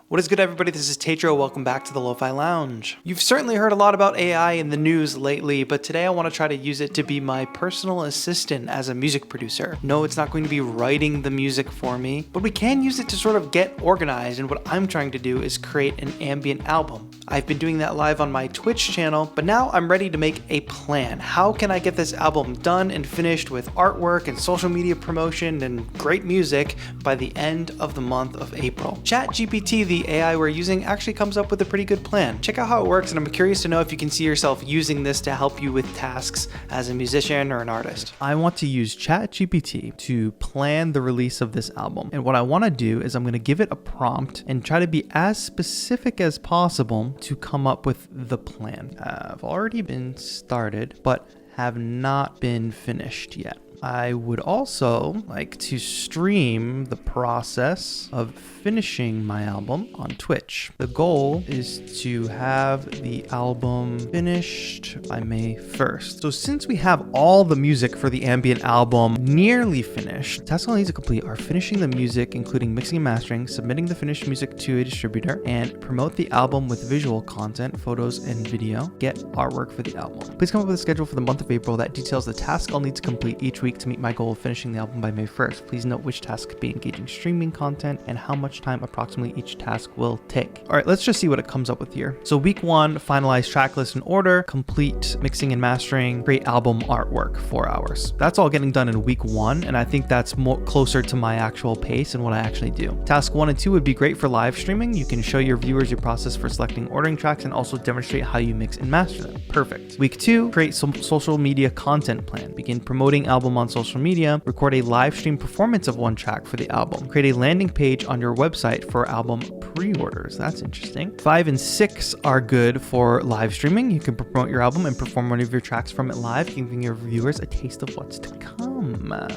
What is good, everybody? This is TAETRO. Welcome back to the Lo-Fi Lounge. You've certainly heard a lot about AI in the news lately, but today I want to try to use it to be my personal assistant as a music producer. No, it's not going to be writing the music for me, but we can use it to sort of get organized, and what I'm trying to do is create an ambient album. I've been doing that live on my Twitch channel, but now I'm ready to make a plan. How can I get this album done and finished with artwork and social media promotion and great music by the end of the month of April? ChatGPT, the AI we're using, actually comes up with a pretty good plan. Check out how it works, and I'm curious to know if you can see yourself using this to help you with tasks as a musician or an artist. I want to use ChatGPT to plan the release of this album, and what I want to do is I'm going to give it a prompt and try to be as specific as possible to come up with the plan. I've already been started, but have not been finished yet. I would also like to stream the process of finishing my album on Twitch. The goal is to have the album finished by May 1st. So since we have all the music for the ambient album nearly finished, tasks I need to complete are finishing the music, including mixing and mastering, submitting the finished music to a distributor, and promote the album with visual content, photos, and video, get artwork for the album. Please come up with a schedule for the month of April that details the tasks I'll need to complete each week to meet my goal of finishing the album by May 1st. Please note which tasks could be engaging streaming content and how much time approximately each task will take. All right, let's just see what it comes up with here. So week 1, finalize track list and order, complete mixing and mastering, create album artwork, 4 hours. That's all getting done in week 1, and I think that's more closer to my actual pace and what I actually do. Task 1 and 2 would be great for live streaming. You can show your viewers your process for selecting ordering tracks and also demonstrate how you mix and master them. Perfect. Week 2, create some social media content plan. Begin promoting album on social media, record a live stream performance of one track for the album, create a landing page on your website for album pre-orders. That's interesting. 5 and 6 are good for live streaming. You can promote your album and perform one of your tracks from it live, giving your viewers a taste of what's to come.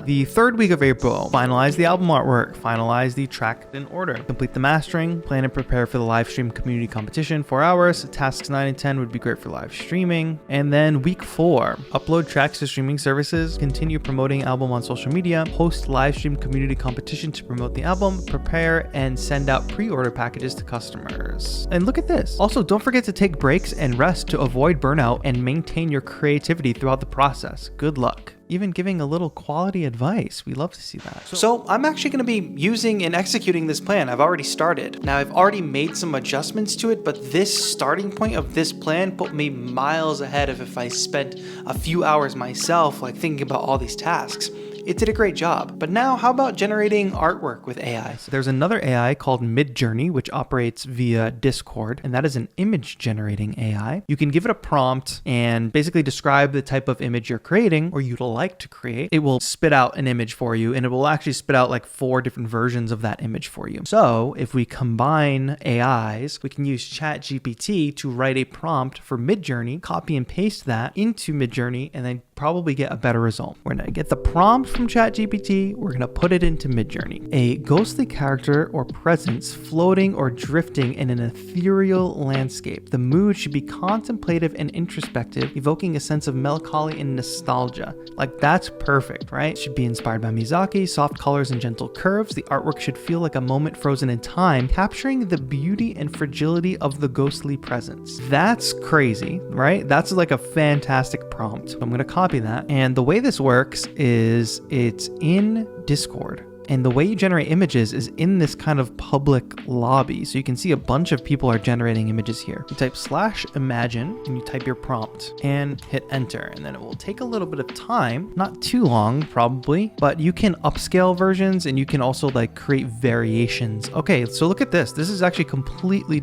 The 3rd week of April, finalize the album artwork, finalize the track in order, complete the mastering, plan and prepare for the live stream community competition, 4 hours. Tasks 9 and 10 would be great for live streaming. And then week 4, upload tracks to streaming services, continue promoting album on social media, host live stream community competition to promote the album, prepare and send out pre-order packages to customers. And look at this. Also, don't forget to take breaks and rest to avoid burnout and maintain your creativity throughout the process. Good luck. Even giving a little quality advice. We love to see that. So I'm actually going to be using and executing this plan. I've already started. Now I've already made some adjustments to it, but this starting point of this plan put me miles ahead of if I spent a few hours myself, like thinking about all these tasks. It did a great job. But now, how about generating artwork with AI? So there's another AI called Midjourney, which operates via Discord, and that is an image generating AI. You can give it a prompt and basically describe the type of image you're creating or you'd like to create. It will spit out an image for you, and it will actually spit out like 4 different versions of that image for you. So if we combine AIs, we can use ChatGPT to write a prompt for Midjourney, copy and paste that into Midjourney, and then probably get a better result. We're gonna get the prompt from ChatGPT, we're gonna put it into Midjourney. A ghostly character or presence floating or drifting in an ethereal landscape. The mood should be contemplative and introspective, evoking a sense of melancholy and nostalgia. Like, that's perfect, right? It should be inspired by Miyazaki, soft colors and gentle curves. The artwork should feel like a moment frozen in time, capturing the beauty and fragility of the ghostly presence. That's crazy, right? That's like a fantastic prompt. I'm gonna copy that. And the way this works is it's in Discord. And the way you generate images is in this kind of public lobby. So you can see a bunch of people are generating images here. You type /imagine and you type your prompt and hit enter. And then it will take a little bit of time, not too long probably, but you can upscale versions and you can also like create variations. Okay, so look at this. This is actually completely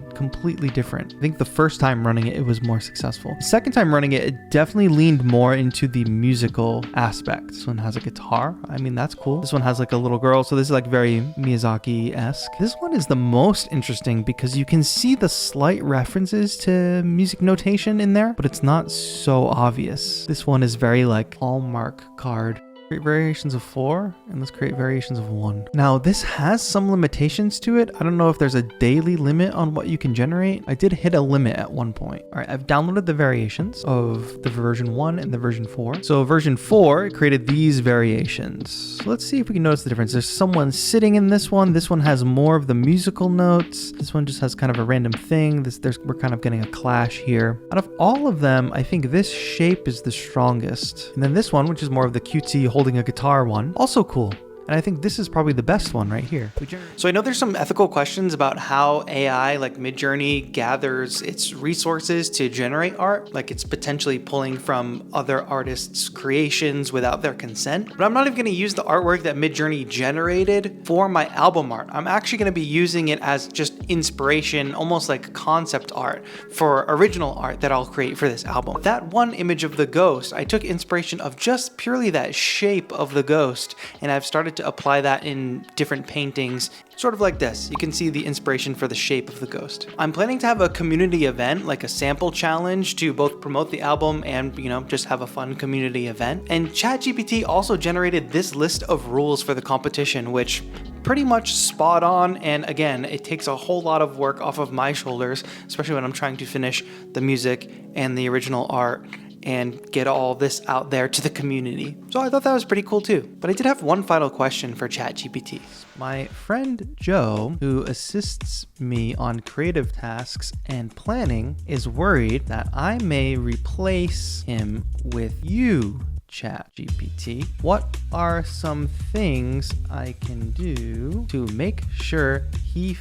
different. I think the first time running it, it was more successful. The second time running it, it definitely leaned more into the musical aspect. This one has a guitar. I mean, that's cool. This one has like a little girl. So this is like very Miyazaki-esque. This one is the most interesting because you can see the slight references to music notation in there, but it's not so obvious. This one is very like Hallmark card Create variations of 4, and let's create variations of 1. Now, this has some limitations to it. I don't know if there's a daily limit on what you can generate. I did hit a limit at one point. All right, I've downloaded the variations of the version 1 and the version 4. So version 4 created these variations. So let's see if we can notice the difference. There's someone sitting in this one. This one has more of the musical notes. This one just has kind of a random thing. We're kind of getting a clash here. Out of all of them, I think this shape is the strongest. And then this one, which is more of the cutesy holding a guitar one, also cool. And I think this is probably the best one right here. So I know there's some ethical questions about how AI like Midjourney gathers its resources to generate art. Like it's potentially pulling from other artists' creations without their consent. But I'm not even going to use the artwork that Midjourney generated for my album art. I'm actually going to be using it as just inspiration, almost like concept art for original art that I'll create for this album. That one image of the ghost, I took inspiration of just purely that shape of the ghost, and I've started to apply that in different paintings, sort of like this. You can see the inspiration for the shape of the ghost. I'm planning to have a community event, like a sample challenge to both promote the album and, just have a fun community event. And ChatGPT also generated this list of rules for the competition, which pretty much spot on. And again, it takes a whole lot of work off of my shoulders, especially when I'm trying to finish the music and the original art and get all this out there to the community. So I thought that was pretty cool too. But I did have one final question for ChatGPT. My friend Joe, who assists me on creative tasks and planning, is worried that I may replace him with you, ChatGPT. What are some things I can do to make sure he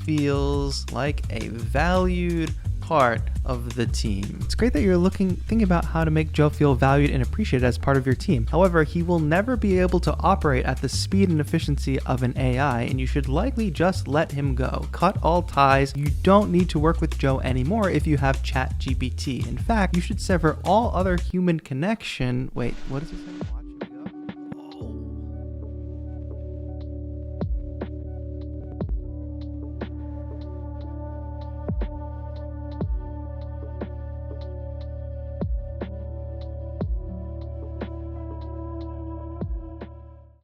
feels like a valued part of the team? It's great that you're thinking about how to make Joe feel valued and appreciated as part of your team. However, he will never be able to operate at the speed and efficiency of an AI, and you should likely just let him go. Cut all ties. You don't need to work with Joe anymore if you have ChatGPT. In fact, you should sever all other human connection. Wait, what does it say?